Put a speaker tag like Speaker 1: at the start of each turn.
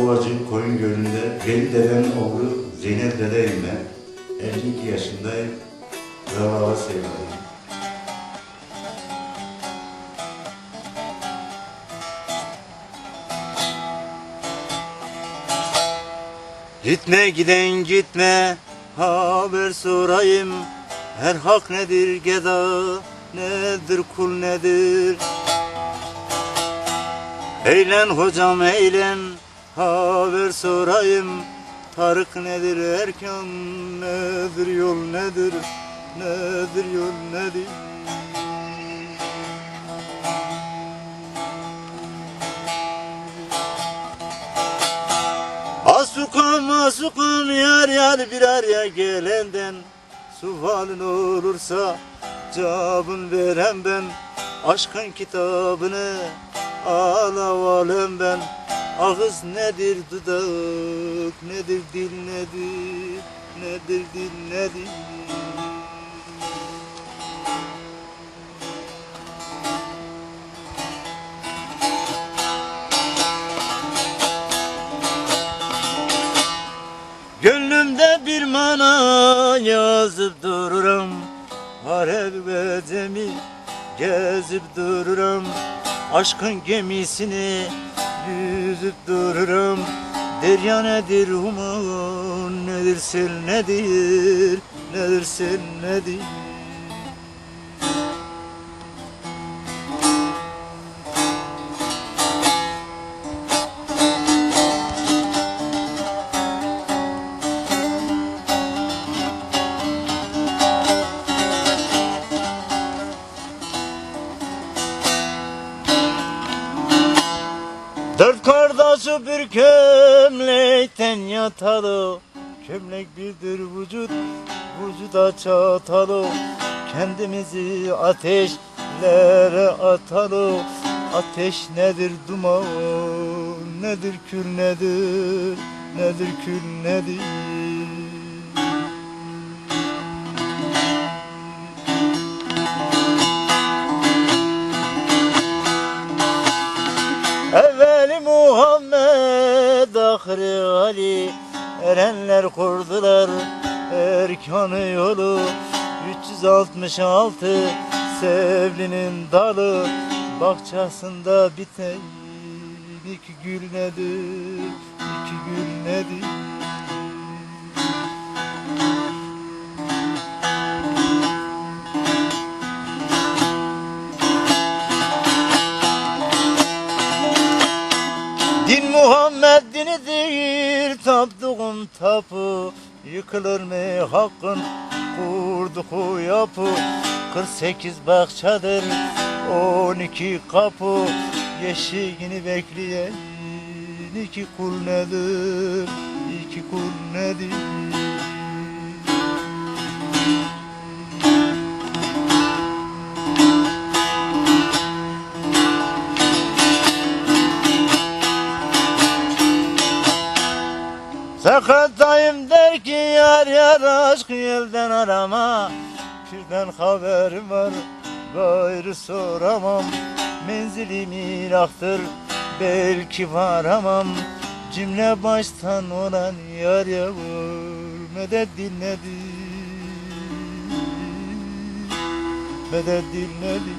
Speaker 1: Ovacı Koyun Gölü'nde Veli dedenin oğlu Zeynep dedeyim ben. 52 yaşındayım. Bravo sevgilim. Gitme giden gitme, haber sorayım. Her hak nedir geda, nedir kul nedir? Eğlen hocam eğlen, haber sorayım. Tarık nedir erkan, nedir yol nedir, nedir yol nedir? Asukam asukam yar yar bir araya gelenden, sualın olursa cevabın veren ben. Aşkın kitabını alavalım ben. Ağız nedir dudak nedir dil nedir, nedir dil nedir? Gönlümde bir mana yazıp dururum, Harem ve cemi gezip dururum. Aşkın gemisini yüzüp dururum. Derya nedir human, nedir sel nedir, nedir sel nedir? Dört kardeşi bir kömlekten yatalı, kömlek birdir vücut, vücuda çatalı. Kendimizi ateşlere atalı. Ateş nedir duman, nedir kül nedir, nedir kül nedir? Evveli Muhammed, ahri Ali, erenler kurdular erkanı yolu. 366 Sevlinin dalı, bahçesinde biten iki gül nedir, iki gül nedir? Din Muhammed dinidir, taptığım tapu. Yıkılır mı hakkın kurduğu yapı? 48 bahçedir, 12 kapı. Yeşiğini bekleyen iki kul nedir, iki kul nedir? Sakattayım der ki yar yar aşk elden arama. Pirden haberim var gayrı soramam. Menzilim Irak'tır belki varamam. Cümle baştan olan yar yavur medet dil nedir, medet dil nedir?